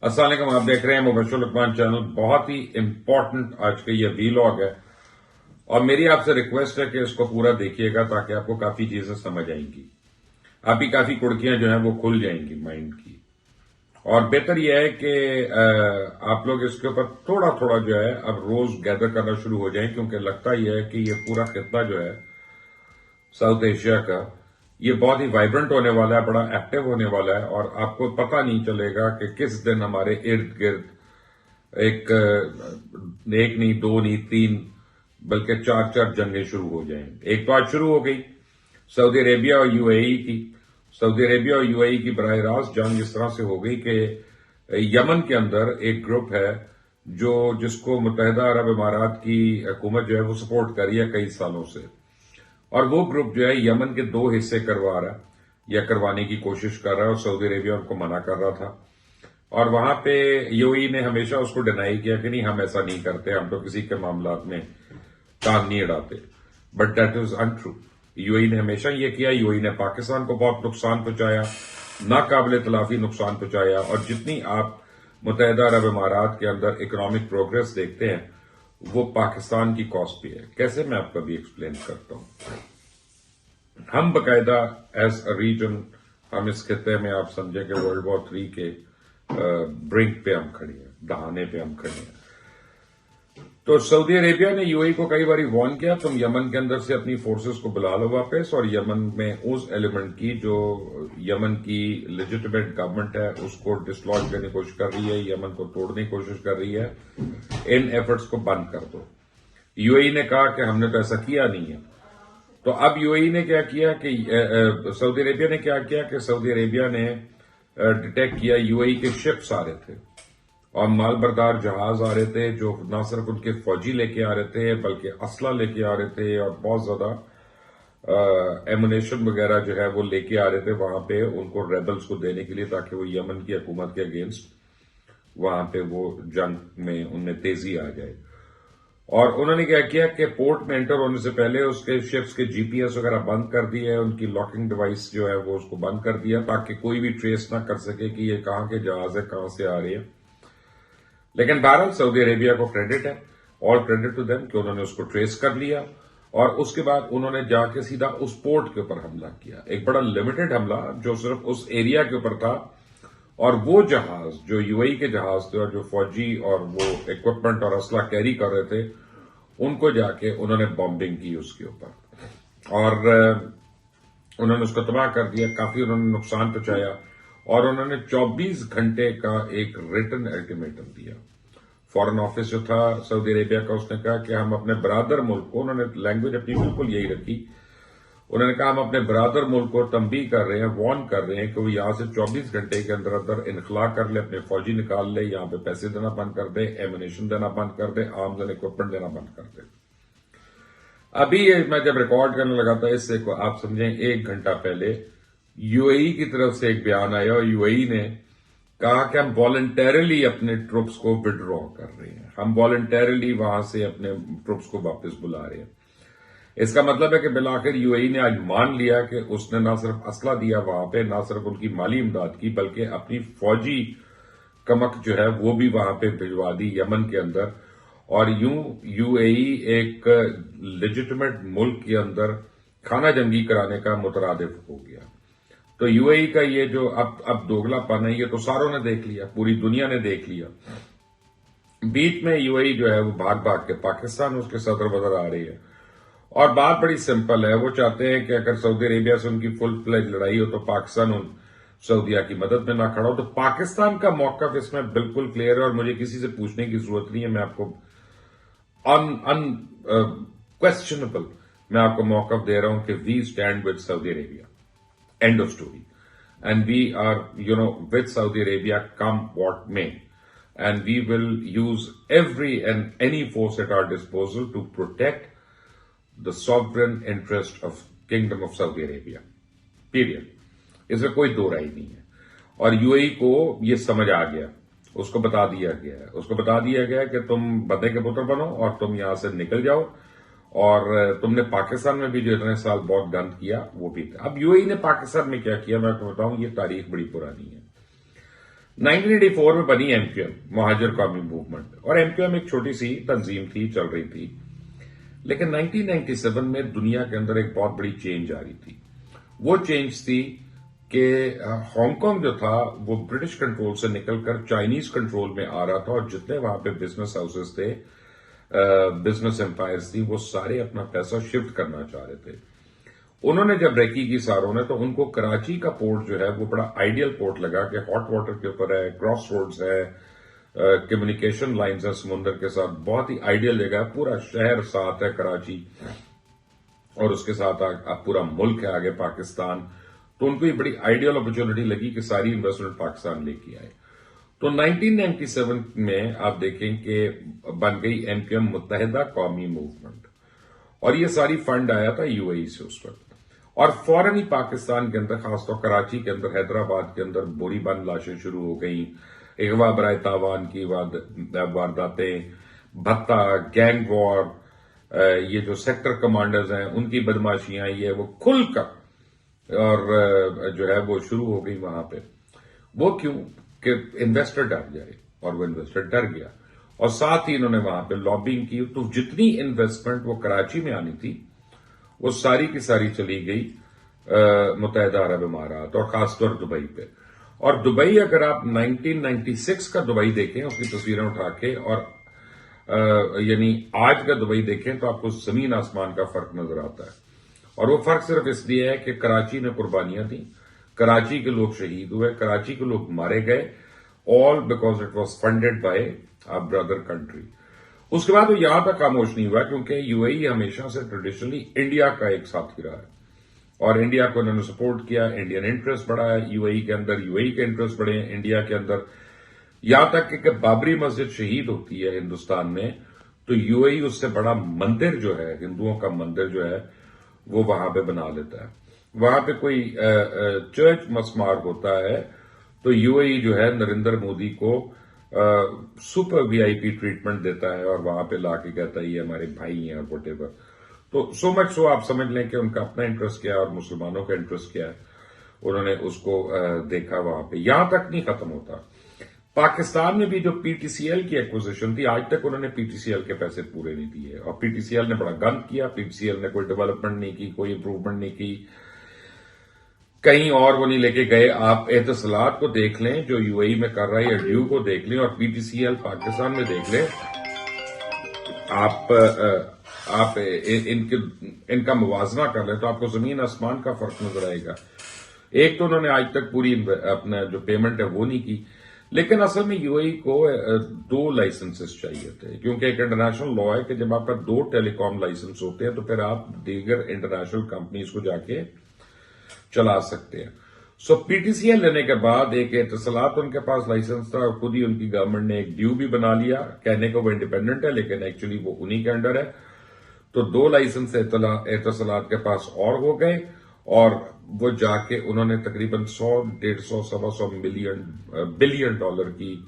अस्सलाम वालेकुम। आप देख रहे हैं मुबश्शिर लुकमान चैनल। बहुत ही इंपॉर्टेंट आज का ये वीलॉग है और मेरी आपसे रिक्वेस्ट है कि इसको पूरा देखिएगा ताकि आपको काफी चीजें समझ आएंगी, आपकी काफी कुड़कियां जो हैं वो खुल जाएंगी माइंड की। और बेहतर यह है कि आप लोग इसके ऊपर थोड़ा थोड़ा जो है अब रोज गैदर करना शुरू हो जाएं, क्योंकि लगता यह है कि ये पूरा खित्ता जो है साउथ एशिया का ये बहुत ही वाइब्रेंट होने वाला है, बड़ा एक्टिव होने वाला है और आपको पता नहीं चलेगा कि किस दिन हमारे इर्द गिर्द एक नहीं, दो नहीं, तीन बल्कि चार चार जंगें शुरू हो जाएं। एक तो आज शुरू हो गई सऊदी अरेबिया और यूएई की। सऊदी अरेबिया और यूएई की बराह रास्त जंग इस तरह से हो गई कि यमन के अंदर एक ग्रुप है जिसको मुत्तहिदा अरब इमारात की हुकूमत जो है वो सपोर्ट कर रही है कई सालों से, और वो ग्रुप जो है यमन के दो हिस्से करवा रहा है या करवाने की कोशिश कर रहा है और सऊदी अरेबिया उनको मना कर रहा था। और वहां पे यूएई ने हमेशा उसको डिनाई किया कि नहीं, हम ऐसा नहीं करते, हम तो किसी के मामलात में कान नहीं अड़ाते। But that is untrue. UAE ने हमेशा ये किया। यूएई ने पाकिस्तान को बहुत नुकसान पहुंचाया, नाकाबिले तलाफी नुकसान पहुंचाया। और जितनी आप मुत्तहिदा अरब इमारात के अंदर इकोनॉमिक प्रोग्रेस देखते हैं वो पाकिस्तान की कॉस्ट पे है। कैसे, मैं आपको भी एक्सप्लेन करता हूं। हम बकायदा एज अ रीजन, हम इस खिते में आप समझे कि वर्ल्ड वॉर 3 के ब्रिंक पे हम खड़े हैं, दहाने पे हम खड़े हैं। तो सऊदी अरेबिया ने यूएई को कई बार वार्न किया, तुम यमन के अंदर से अपनी फोर्सेस को बुला लो वापस, और यमन में उस एलिमेंट की जो यमन की लेजिटिमेट गवर्नमेंट है उसको डिसलॉज करने की कोशिश कर रही है, यमन को तोड़ने की कोशिश कर रही है, इन एफर्ट्स को बंद कर दो। यूएई ने कहा कि हमने तो ऐसा किया नहीं है। तो अब यूएई ने क्या किया कि सऊदी अरेबिया ने क्या किया कि सऊदी अरेबिया ने डिटेक्ट किया यूएई के शिप्स आ रहे थे और मालबरदार जहाज आ रहे थे जो न सिर्फ उनके फौजी लेके आ रहे थे बल्कि असला लेके आ रहे थे और बहुत ज्यादा एमुनेशन वगैरह जो है वो लेके आ रहे थे वहां पे उनको रेबल्स को देने के लिए, ताकि वो यमन की हुकूमत के अगेंस्ट वहां पे वो जंग में उनमें तेजी आ जाए। और उन्होंने क्या किया कि पोर्ट में एंटर होने से पहले उसके शिप्स के जीपीएस वगैरह बंद कर दिए, उनकी लॉकिंग डिवाइस जो है वो उसको बंद कर दिया ताकि कोई भी ट्रेस ना कर सके कि ये कहां के जहाज है, कहां से आ रही है। लेकिन बहरहाल सऊदी अरेबिया को क्रेडिट है, ऑल क्रेडिट टू देम, कि उन्होंने उसको ट्रेस कर लिया और उसके बाद उन्होंने जाके सीधा उस पोर्ट के ऊपर हमला किया। एक बड़ा लिमिटेड हमला जो सिर्फ उस एरिया के ऊपर था, और वो जहाज जो यूएई के जहाज थे और जो फौजी और वो इक्विपमेंट और असला कैरी कर रहे थे उनको जाके उन्होंने बॉम्बिंग की उसके ऊपर और उन्होंने उसको तबाह कर दिया, काफी उन्होंने नुकसान पहुंचाया। और उन्होंने 24 घंटे का एक रिटन अल्टीमेटम दिया। फॉरेन ऑफिस जो था सऊदी अरेबिया का उसने कहा कि हम अपने बरादर मुल्क को, उन्होंने लैंग्वेज अपनी बिल्कुल यही रखी, उन्होंने कहा हम अपने बरादर मुल्क को तंबीह कर रहे हैं, वार्न कर रहे हैं कि वो यहां से 24 घंटे के अंदर अंदर इनखला कर ले, अपने फौजी निकाल ले, यहां पे पैसे देना बंद कर दे, एमुनेशन देना बंद कर दे, आर्म्स एंड इक्विपमेंट देना बंद कर दे। अभी मैं जब रिकॉर्ड करने लगा था इससे आप समझें 1 घंटा पहले यूएई की तरफ से एक बयान आया और यूएई ने कहा कि हम वॉलंटरली अपने ट्रुप्स को विड्रॉ कर रहे हैं, हम वॉलंटरली वहां से अपने ट्रुप्स को वापस बुला रहे हैं। इसका मतलब है कि बिलाखिर यूएई ने आज मान लिया कि उसने ना सिर्फ असला दिया वहां पे, ना सिर्फ उनकी माली इमदाद की, बल्कि अपनी फौजी कमक जो है वो भी वहां पे भिजवा दी यमन के अंदर। और यूं यूएई एक लेजिटिमेट मुल्क के अंदर खाना जंगी कराने का मुतरादिफ हो गया। तो यूएई का ये जो अब दोगलापन है ये तो सारों ने देख लिया, पूरी दुनिया ने देख लिया। बीच में यूएई जो है वो भाग भाग के पाकिस्तान उसके सदर बदर आ रही है। और बात बड़ी सिंपल है, वो चाहते हैं कि अगर सऊदी अरेबिया से उनकी फुल फ्लेज लड़ाई हो तो पाकिस्तान सऊदिया की मदद में ना खड़ा हो। तो पाकिस्तान का मौकफ इसमें बिल्कुल क्लियर है और मुझे किसी से पूछने की जरूरत नहीं है। मैं आपको क्वेश्चनेबल मैं आपको मौकफ दे रहा हूं कि we stand with Saudi Arabia, end of story. And we are with Saudi Arabia come what may, and we will use every and any force at our disposal to protect the sovereign interest of Kingdom of Saudi Arabia, period. इसमें कोई दो राय नहीं है। और UAE को ये समझ आ गया, उसको बता दिया गया है, उसको बता दिया गया है कि तुम बंदे के पुत्र बनो और तुम यहां से निकल जाओ। और तुमने पाकिस्तान में भी जो इतने साल बहुत गंद किया वो भी था। अब यूएई ने पाकिस्तान में क्या किया मैं आपको बताऊं, ये तारीख बड़ी पुरानी है। 1984 में बनी एमक्यूएम, महाजर कौमी मूवमेंट, और एमक्यूएम एक छोटी सी तंजीम थी, चल रही थी। लेकिन 1997 में दुनिया के अंदर एक बहुत बड़ी चेंज आ रही थी। वो चेंज थी कि हांगकांग जो था वो ब्रिटिश कंट्रोल से निकलकर चाइनीज कंट्रोल में आ रहा था, और जितने वहां पे बिजनेस हाउसेस थे, बिजनेस एम्पायर्स थी, वो सारे अपना पैसा शिफ्ट करना चाह रहे थे। उन्होंने जब रेकी की सारों ने, तो उनको कराची का पोर्ट जो है वो बड़ा आइडियल पोर्ट लगा कि हॉट वाटर के ऊपर है, क्रॉस रोड्स है, कम्युनिकेशन लाइंस है समुद्र के साथ, बहुत ही आइडियल जगह है, पूरा शहर साथ है कराची, और उसके साथ पूरा मुल्क है आगे पाकिस्तान। तो उनको ये बड़ी आइडियल अपॉर्चुनिटी लगी कि सारी इन्वेस्टमेंट पाकिस्तान लेके आए। तो 1997 में आप देखें कि बन गई एमक्यूएम, मुत्तहिदा कौमी मूवमेंट, और ये सारी फंड आया था यूएई से उस वक्त, और फौरन ही पाकिस्तान के अंदर, खासतौर कराची के अंदर, हैदराबाद के अंदर बोरी बंद लाशें शुरू हो गई, अगवा बराए तावान की वारदातें, भत्ता, गैंग वॉर, ये जो सेक्टर कमांडर्स हैं उनकी बदमाशियां, ये वो खुलकर और जो है वो शुरू हो गई वहां पे। वो क्यों कि इन्वेस्टर डर जाए, और वो इन्वेस्टर डर गया, और साथ ही इन्होंने वहां पे लॉबिंग की। तो जितनी इन्वेस्टमेंट वो कराची में आनी थी वो सारी की सारी चली गई मुत्तहिदा अरब इमारात, और खासतौर दुबई पे। और दुबई, अगर आप 1996 का दुबई देखें, उसकी तस्वीरें उठा के, और यानी आज का दुबई देखें, तो आपको जमीन आसमान का फर्क नजर आता है। और वो फर्क सिर्फ इसलिए है कि कराची में कुर्बानियां दी, कराची के लोग शहीद हुए, कराची के लोग मारे गए, all because it was funded by our brother country. उसके बाद वो यहां तक खामोश नहीं हुआ, क्योंकि यूएई हमेशा से ट्रेडिशनली इंडिया का एक साथी रहा है, और इंडिया को उन्होंने सपोर्ट किया। इंडियन इंटरेस्ट बढ़ा है यूएई के अंदर, यूएई के इंटरेस्ट बढ़े हैं इंडिया के अंदर, यहां तक कि बाबरी मस्जिद शहीद होती है हिंदुस्तान में, तो यूएई उससे बड़ा मंदिर जो है, हिंदुओं का मंदिर जो है, वो वहां पे बना लेता है। वहां पे कोई चर्च मस्मार्क होता है, तो यूएई जो है नरेंद्र मोदी को सुपर वीआईपी ट्रीटमेंट देता है, और वहां पे लाके कहता है ये हमारे भाई हैं, और व्हाटएवर। तो सो मच सो आप समझ लें कि उनका अपना इंटरेस्ट क्या है और मुसलमानों का इंटरेस्ट क्या है, उन्होंने उसको देखा वहां पे। यहां तक नहीं खत्म होता, पाकिस्तान में भी जो पीटीसीएल की एक्विजिशन थी, आज तक उन्होंने पीटीसीएल के पैसे पूरे नहीं दिए, और पीटीसीएल ने बड़ा गंद किया। पीटीसीएल ने कोई डेवलपमेंट नहीं की, कोई इंप्रूवमेंट नहीं की, कहीं और वो नहीं लेके गए। आप एतसलात को देख लें जो यूएई में कर रहा है, या ड्यू को देख लें, और पीटीसीएल पाकिस्तान में देख लें, आप इनका मुवाजना कर लें, तो आपको जमीन आसमान का फर्क नजर आएगा। एक तो उन्होंने आज तक पूरी अपना जो पेमेंट है वो नहीं की, लेकिन असल में यूएई को 2 लाइसेंसेस चाहिए थे, क्योंकि एक इंटरनेशनल लॉ है कि जब आपका 2 टेलीकॉम लाइसेंस होते हैं तो फिर आप दीगर इंटरनेशनल कंपनीज को जाके चला सकते हैं। सो पीटीसीएल लेने के बाद एक एतसलात उनके पास लाइसेंस था, और खुद ही उनकी गवर्नमेंट ने एक ड्यू भी बना लिया, कहने को वो इंडिपेंडेंट है लेकिन एक्चुअली वो उन्हीं के अंडर है। तो 2 लाइसेंस एतसलात के पास और हो गए, और वो जाके उन्होंने तकरीबन 100, 150, 125 बिलियन डॉलर की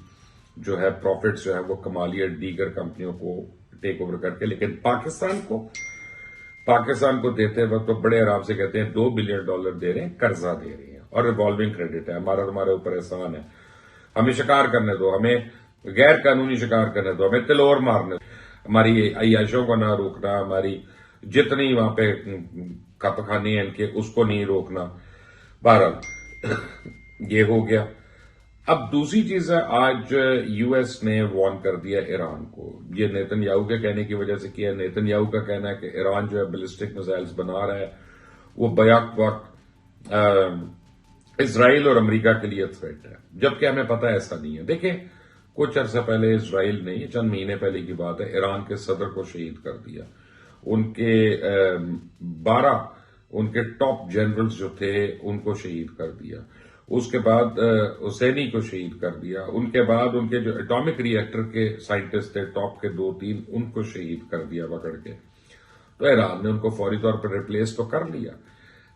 जो है प्रॉफिट जो है वो कमा लिया दीगर कंपनियों को टेक ओवर करके। लेकिन पाकिस्तान को देते वक्त तो बड़े आराम से कहते हैं $2 बिलियन दे रहे हैं, कर्जा दे रहे हैं, और रिवॉल्विंग क्रेडिट है, हमारे ऊपर एहसान है, हमें शिकार करने दो, हमें गैर कानूनी शिकार करने दो, हमें तिलोर मारने दो, हमारी अय्याशों को ना रोकना, हमारी जितनी वहां पे खपखानी है इनके उसको नहीं रोकना। बहरहाल ये हो गया। अब दूसरी चीज है, आज यूएस ने वार्न कर दिया ईरान को। ये नेतन्याहू के कहने की वजह से किया। नेतन्याहू का कहना है कि ईरान जो है बैलिस्टिक मिसाइल्स बना रहा है, वो बैक वक्त इसराइल और अमेरिका के लिए थ्रेट है, जबकि हमें पता है ऐसा नहीं है। देखें, कुछ अर्सा पहले इसराइल ने, चंद महीने पहले की बात है, ईरान के सदर को शहीद कर दिया। उनके 12 उनके टॉप जनरल्स जो थे उनको शहीद कर दिया। उसके बाद हुसैनी को शहीद कर दिया। उनके बाद उनके जो एटॉमिक रिएक्टर के साइंटिस्ट थे टॉप के 2-3, उनको शहीद कर दिया पकड़ के। तो ईरान ने उनको फौरी तौर पर रिप्लेस तो कर लिया,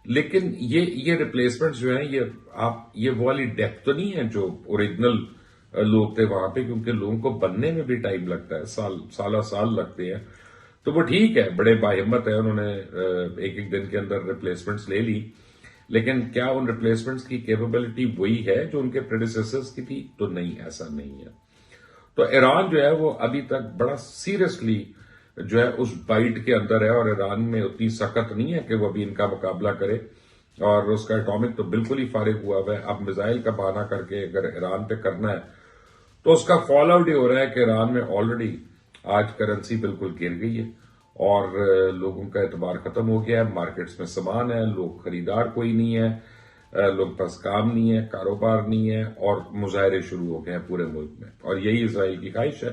लेकिन ये रिप्लेसमेंट जो है ये वो वाली डेप्थ तो नहीं है जो ओरिजिनल लोग थे वहां पे, क्योंकि लोगों को बनने में भी टाइम लगता है, साल लगते हैं। तो वो ठीक है, बड़े बाहिम्मत है, उन्होंने एक दिन के अंदर रिप्लेसमेंट्स ले ली, لیکن کیا ان ریپلیسمنٹس کی کیپیبلٹی وہی ہے جو ان کے پریڈیسیسرز کی تھی؟ تو نہیں، ایسا نہیں ہے. تو ایران جو ہے وہ ابھی تک بڑا سیریسلی جو ہے اس بائٹ کے اندر ہے، اور ایران میں اتنی سخت نہیں ہے کہ وہ ابھی ان کا مقابلہ کرے، اور اس کا ایٹامک تو بالکل ہی فارغ ہوا ہوا ہے. اب میزائل کا بہانہ کر کے اگر ایران پہ کرنا ہے تو اس کا فال آؤٹ یہ ہو رہا ہے کہ ایران میں آلریڈی آج کرنسی بالکل گر گئی ہے، اور لوگوں کا اعتبار ختم ہو گیا ہے. مارکیٹس میں سامان ہے، لوگ خریدار کوئی نہیں ہے، لوگ پاس کام نہیں ہے، کاروبار نہیں ہے، اور مظاہرے شروع ہو گئے ہیں پورے ملک میں. اور یہی اسرائیل کی خواہش ہے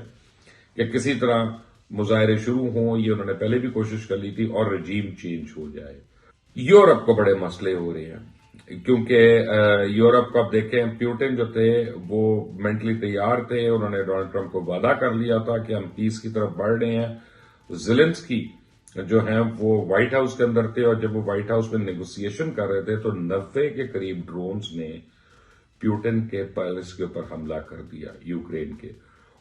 کہ کسی طرح مظاہرے شروع ہوں. یہ انہوں نے پہلے بھی کوشش کر لی تھی، اور رجیم چینج ہو جائے. یورپ کو بڑے مسئلے ہو رہے ہیں، کیونکہ یورپ کو اب دیکھیں، پیوٹن جو تھے وہ مینٹلی تیار تھے. انہوں نے ڈونلڈ ٹرمپ کو وعدہ کر لیا تھا کہ ہم پیس کی طرف بڑھ رہے ہیں. زیلنسکی جو ہیں وہ وائٹ ہاؤس کے اندر تھے، اور جب وہ وائٹ ہاؤس میں نیگوسیشن کر رہے تھے تو 90 کے قریب ڈرونز نے پیوٹن کے پیلس کے اوپر حملہ کر دیا، یوکرین کے،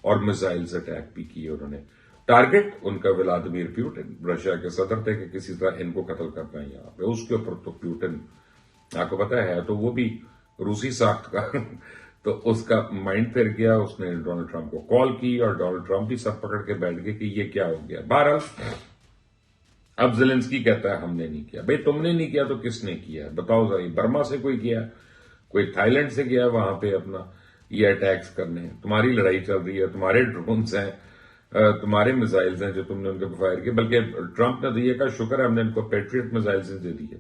اور میزائلز اٹیک بھی کیے انہوں نے. ٹارگٹ ان کا ولادیمیر پیوٹن رشیا کے صدر تھے کہ کسی طرح ان کو قتل کرنا ہے یہاں پہ. اس کے اوپر تو پیوٹن آپ کو پتا ہے تو وہ بھی روسی ساخت کا تو اس کا مائنڈ پھر گیا. اس نے ڈونلڈ ٹرمپ کو کال کی، اور ڈونلڈ ٹرمپ بھی سب پکڑ کے بیٹھ گئے کہ یہ کیا ہو گیا. بہرحال اب زیلنسکی کہتا ہے ہم نے نہیں کیا. بھئی تم نے نہیں کیا تو کس نے کیا؟ بتاؤ ذرا. برما سے کوئی کیا، کوئی تھائی لینڈ سے گیا وہاں پہ اپنا یہ اٹیکس کرنے؟ تمہاری لڑائی چل رہی ہے، تمہارے ڈرونز ہیں، تمہارے میزائلز ہیں جو تم نے ان کے فائر کیے. بلکہ ٹرمپ نے تو یہ کہا شکر ہے ہم نے ان کو پیٹریٹ میزائلز دے دیے،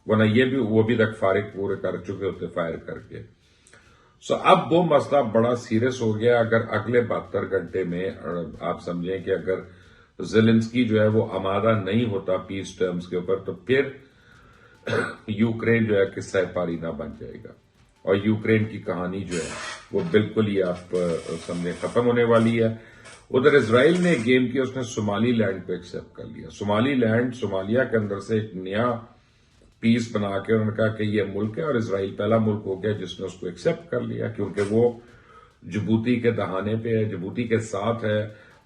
ورنہ یہ بھی وہ بھی تک فارغ پورے کر چکے ہوتے فائر کر کے. سو اب وہ مسئلہ بڑا سیریس ہو گیا. اگر اگلے 72 گھنٹے میں آپ سمجھیں کہ اگر زیلنسکی جو ہے وہ آمادہ نہیں ہوتا پیس ٹرمز کے اوپر، تو پھر یوکرین جو ہے قصہ پاری نہ بن جائے گا، اور یوکرین کی کہانی جو ہے وہ بالکل ہی آپ سمجھیں ختم ہونے والی ہے. ادھر اسرائیل نے ایک گیم کیا، اس نے صومالی لینڈ کو ایکسپٹ کر لیا. صومالی لینڈ صومالیہ کے اندر سے ایک نیا پیس بنا کے انہوں نے کہا کہ یہ ملک ہے، اور اسرائیل پہلا ملک ہو گیا جس نے اس کو ایکسپٹ کر لیا، کیونکہ وہ جبوتی کے دہانے پہ ہے، جبوتی کے ساتھ ہے،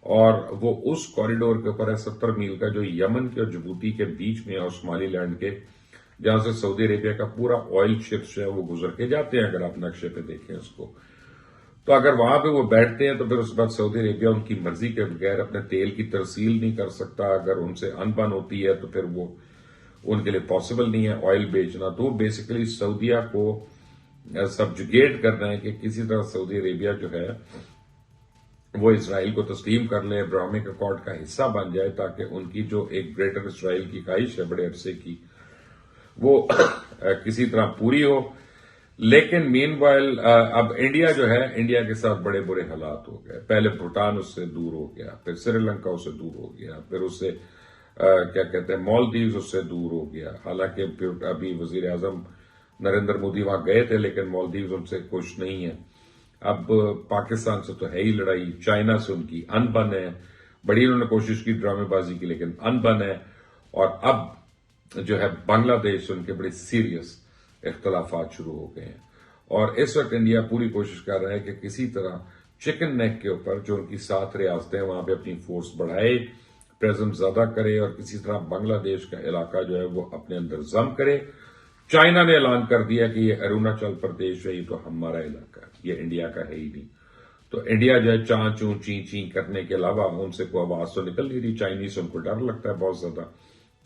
اور وہ اس کوریڈور کے اوپر ہے 70 میل کا جو یمن کے اور جبوتی کے بیچ میں ہے، اور صومالی لینڈ کے جہاں سے سعودی عربیہ کا پورا آئل شپس جو ہے وہ گزر کے جاتے ہیں. اگر آپ نقشے پہ دیکھیں اس کو، تو اگر وہاں پہ وہ بیٹھتے ہیں تو پھر اس کے بعد سعودی عربیہ ان کی مرضی کے بغیر اپنے تیل کی ترسیل نہیں کر سکتا. اگر ان سے ان بن ہوتی ہے تو پھر وہ ان کے لیے پاسبل نہیں ہے آئل بیچنا. تو بیسیکلی سعودیہ کو سبجوگیٹ کرنا ہے کہ کسی طرح سعودی عربیہ جو ہے وہ اسرائیل کو تسلیم کر لے، ابراہیمک اکارڈ کا حصہ بن جائے، تاکہ ان کی جو ایک گریٹر اسرائیل کی خواہش ہے بڑے عرصے کی وہ کسی طرح پوری ہو. لیکن مین وائل اب انڈیا جو ہے، انڈیا کے ساتھ بڑے برے حالات ہو گئے. پہلے بھوٹان اس سے دور ہو گیا، پھر سری لنکا اس سے دور ہو گیا، پھر اس سے کیا کہتے ہیں مالدیوز اس سے دور ہو گیا. حالانکہ ابھی وزیر اعظم نریندر مودی وہاں گئے تھے، لیکن مالدیوز ان سے خوش نہیں ہے. اب پاکستان سے تو ہے ہی لڑائی، چائنا سے ان کی ان بن ہے. بڑی انہوں نے کوشش کی ڈرامے بازی کی، لیکن ان بن ہے. اور اب جو ہے بنگلہ دیش ان کے بڑے سیریس اختلافات شروع ہو گئے ہیں. اور اس وقت انڈیا پوری کوشش کر رہا ہے کہ کسی طرح چکن نیک کے اوپر جو ان کی 7 ریاستیں وہاں پہ اپنی فورس بڑھائے، پریزنس زیادہ کرے، اور کسی طرح بنگلہ دیش کا علاقہ جو ہے وہ اپنے اندر ضم کرے. چائنا نے اعلان کر دیا کہ یہ اروناچل پردیش ہے، یہ تو ہمارا علاقہ ہے، یہ انڈیا کا ہے ہی نہیں. تو انڈیا جو ہے چاں چوں چیں چیں کرنے کے علاوہ ان سے کوئی آواز تو نکل نہیں رہی. چائنیز ان کو ڈر لگتا ہے بہت زیادہ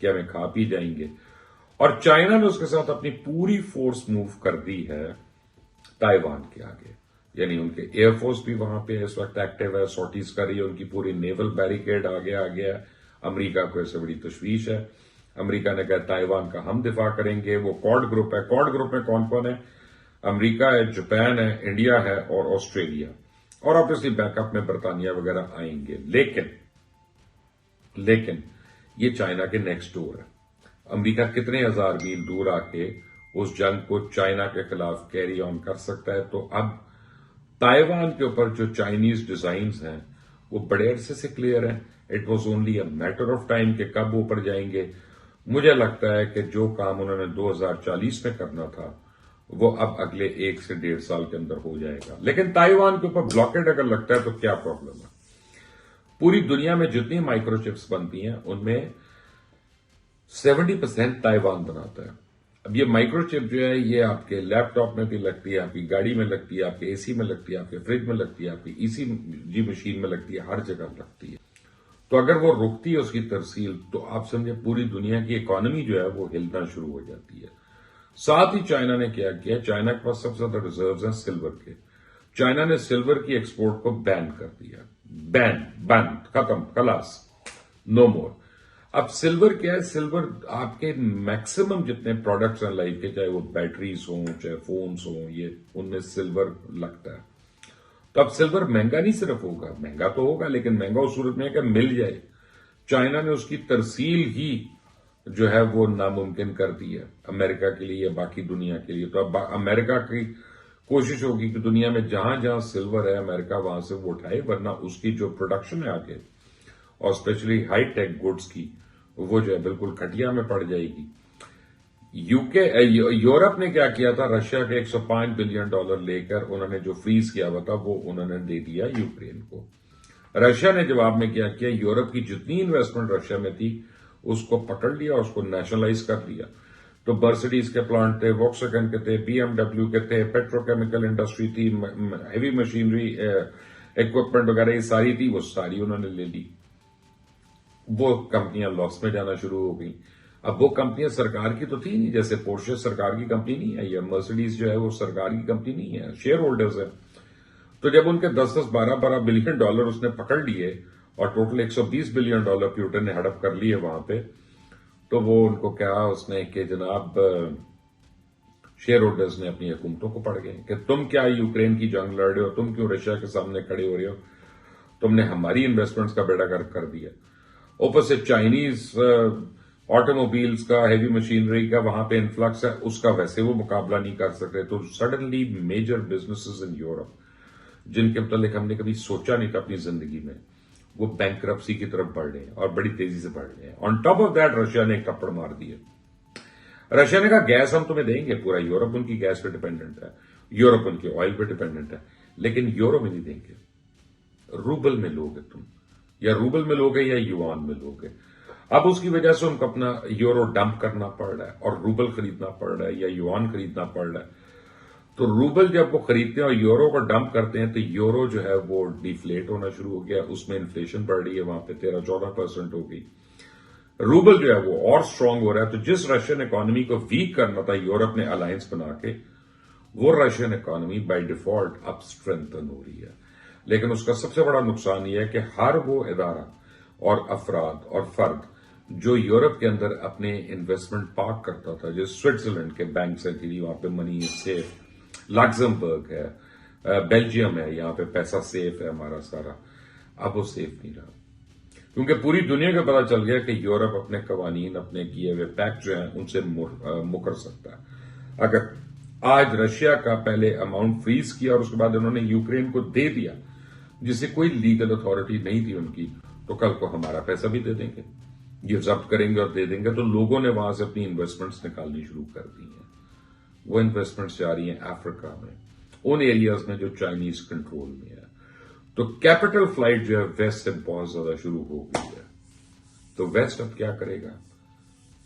کہ ہمیں کھا پی جائیں گے. اور چائنا نے اس کے ساتھ اپنی پوری فورس موو کر دی ہے تائیوان کے آگے. یعنی ان کے ایئر فورس بھی وہاں پہ اس وقت ایکٹیو ہے، سارٹیز کر رہی ہے. ان کی پوری نیول بیریکیڈ آگے آ گیا. امریکہ کو اس سے بڑی تشویش ہے. امریکہ نے کہا تائیوان کا ہم دفاع کریں گے. وہ کوڈ گروپ ہے. کوڈ گروپ میں کون کون ہے؟ امریکہ ہے، جاپان ہے، انڈیا ہے، اور آسٹریلیا. اور آبویسلی بیک اپ میں برطانیہ وغیرہ آئیں گے. لیکن یہ چائنا کے نیکسٹ ڈور ہے. امریکہ کتنے ہزار میل دور آ کے اس جنگ کو چائنا کے خلاف کیری آن کر سکتا ہے. تو اب تائیوان کے اوپر جو چائنیز ڈیزائنز ہیں وہ بڑے عرصے سے کلیئر ہیں. It was only a matter of time کہ کب اوپر جائیں گے. مجھے لگتا ہے کہ جو کام انہوں نے 2040 میں کرنا تھا وہ اب اگلے 1 سے 1.5 سال کے اندر ہو جائے گا. لیکن تائیوان کے اوپر بلاکیڈ اگر لگتا ہے تو کیا پرابلم ہے؟ پوری دنیا میں جتنی مائکرو چپس بنتی ہیں ان میں 70% تائیوان بناتا ہے. اب یہ مائکرو چپ جو ہے یہ آپ کے لیپ ٹاپ میں بھی لگتی ہے، آپ کی گاڑی میں لگتی ہے، آپ کے اے سی میں لگتی ہے، آپ کے فریج میں لگتی ہے، آپ کی ای سی جی مشین میں لگتی ہے، ہر جگہ لگتی ہے. تو اگر وہ رکتی ہے اس کی ترسیل تو آپ سمجھے پوری دنیا کی اکانومی جو ہے وہ ہلنا شروع ہو جاتی ہے. ساتھ ہی چائنا نے کیا کیا، چائنا کے پاس سب سے زیادہ ریزروز ہیں سلور کے. چائنا نے سلور کی ایکسپورٹ کو بین کر دیا. بند، ختم، خلاص، نو مور. اب سلور کیا ہے؟ سلور آپ کے میکسیمم جتنے پروڈکٹس ہیں لائف کے، چاہے وہ بیٹریز ہوں، چاہے فونز ہوں، یہ ان میں سلور لگتا ہے. تو اب سلور مہنگا نہیں صرف ہوگا، مہنگا تو ہوگا لیکن مہنگا اس صورت میں ہے کہ مل جائے. چائنا نے اس کی ترسیل ہی جو ہے وہ ناممکن کر دی ہے امریکہ کے لیے یا باقی دنیا کے لیے. تو اب امریکہ کی کوشش ہوگی کہ دنیا میں جہاں جہاں سلور ہے امریکہ وہاں سے وہ اٹھائے، ورنہ اس کی جو پروڈکشن ہے آگے اور اسپیشلی ہائی ٹیک گڈز کی وہ جو ہے بالکل کھٹیا میں پڑ جائے گی. یورپ نے کیا کیا تھا؟ رشیا کے $105 بلین لے کر انہوں نے جو فریز کیا ہوا تھا وہ انہوں نے دے دیا یوکرین کو. رشیا نے جواب میں کیا کیا؟ یورپ کی جتنی انویسٹمنٹ رشیا میں تھی اس کو پکڑ لیا، اس کو نیشنلائز کر دیا. تو مرسڈیز کے پلانٹ تھے، واکس ویگن کے تھے، بی ایم ڈبلیو کے تھے، پیٹروکیمیکل انڈسٹری تھی، ہیوی مشینری اکوپمنٹ وغیرہ یہ ساری تھی، وہ ساری انہوں نے لے لی. وہ کمپنیاں لاس میں جانا شروع ہو گئی. اب وہ کمپنیاں سرکار کی تو تھی نہیں، جیسے پورشے سرکار کی کمپنی نہیں ہے یا مرسڈیز جو ہے وہ سرکار کی کمپنی نہیں ہے، شیئر ہولڈرز ہیں. تو جب ان کے 10-10 12-12 بلین ڈالر اس نے پکڑ لیے اور ٹوٹل $120 بلین پیوٹن نے ہڑپ کر لیے وہاں پہ، تو وہ ان کو کہا اس نے کہ جناب شیئر ہولڈرز نے اپنی حکومتوں کو پڑ گئے کہ تم کیا یوکرین کی جنگ لڑ رہے ہو، تم کیوں رشیا کے سامنے کھڑے ہو رہے ہو، تم نے ہماری انویسٹمنٹس کا بیڑا گرک کر دیا. اوپر سے چائنیز آٹو موبائلز کا، ہیوی مشینری کا وہاں پہ انفلکس ہے، اس کا ویسے وہ مقابلہ نہیں کر سکتے. تو suddenly major businesses in Europe جن کے متعلق ہم نے کبھی سوچا نہیں تھا اپنی زندگی میں، وہ بینکرپسی کی طرف بڑھ رہے ہیں اور بڑی تیزی سے بڑھ رہے ہیں. On top of that Russia نے ایک تھپڑ مار دیا. رشیا نے کہا گیس ہم تمہیں دیں گے، پورا یورپ ان کی گیس پہ ڈیپینڈنٹ ہے، یورپ ان کے آئل پہ ڈیپینڈنٹ ہے، لیکن یورو میں نہیں دیں گے، روبل میں لوگے تم، یا روبل میں لوگے یا یوان میں لوگے. اب اس کی وجہ سے ان کو اپنا یورو ڈمپ کرنا پڑ رہا ہے اور روبل خریدنا پڑ رہا ہے یا یوان خریدنا پڑ رہا ہے. تو روبل جب وہ خریدتے ہیں اور یورو کو ڈمپ کرتے ہیں تو یورو جو ہے وہ ڈیفلیٹ ہونا شروع ہو گیا، اس میں انفلیشن بڑھ رہی ہے، وہاں پہ 13-14% ہو گئی. روبل جو ہے وہ اور سٹرونگ ہو رہا ہے. تو جس رشین اکانومی کو ویک کرنا تھا یورپ نے الائنس بنا کے، وہ رشین اکانومی بائی ڈیفالٹ اب اسٹرینتھن ہو رہی ہے. لیکن اس کا سب سے بڑا نقصان یہ ہے کہ ہر وہ ادارہ اور افراد اور فرد جو یورپ کے اندر اپنے انویسٹمنٹ پارک کرتا تھا، جو سوئٹزرلینڈ کے بینکس ہیں جی وہاں پہ منی سیف، لگزمبرگ ہے، بیلجیم ہے، یہاں پہ پیسہ سیف ہے ہمارا سارا، اب وہ سیف نہیں رہا. کیونکہ پوری دنیا کو پتا چل گیا کہ یورپ اپنے قوانین، اپنے کیے ہوئے پیکٹ جو ہیں ان سے مکر سکتا ہے. اگر آج رشیا کا پہلے اماؤنٹ فریز کیا اور اس کے بعد انہوں نے یوکرین کو دے دیا جسے کوئی لیگل اتھارٹی نہیں تھی ان کی، تو کل کو ہمارا پیسہ بھی دے دیں گے، یہ ضبط کریں گے اور دے دیں گے. تو لوگوں نے وہاں سے اپنی انویسٹمنٹس نکالنی شروع کر دی ہیں. وہ انویسٹمنٹس جا رہی ہیں افریقہ میں، ان ایریاز میں جو چائنیز کنٹرول میں ہے. تو کیپٹل فلائٹ جو ہے ویسٹ سے بہت زیادہ شروع ہو گئی ہے. تو ویسٹ اب کیا کرے گا؟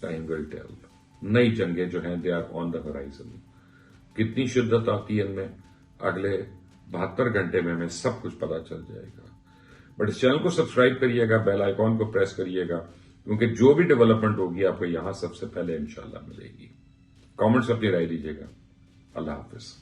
Time will tell. نئی جنگیں جو ہیں they are on the horizon. کتنی شدت آتی ہے ان میں اگلے 72 گھنٹے میں ہمیں سب کچھ پتا چل جائے گا. بٹ اس چینل کو سبسکرائب کریے گا، بیل آئیکن کو پریس کریے گا، کیونکہ جو بھی ڈیولپمنٹ ہوگی آپ کو یہاں سب سے پہلے انشاءاللہ ملے گی. کامنٹس اپنی رائے دیجیے گا. اللہ حافظ.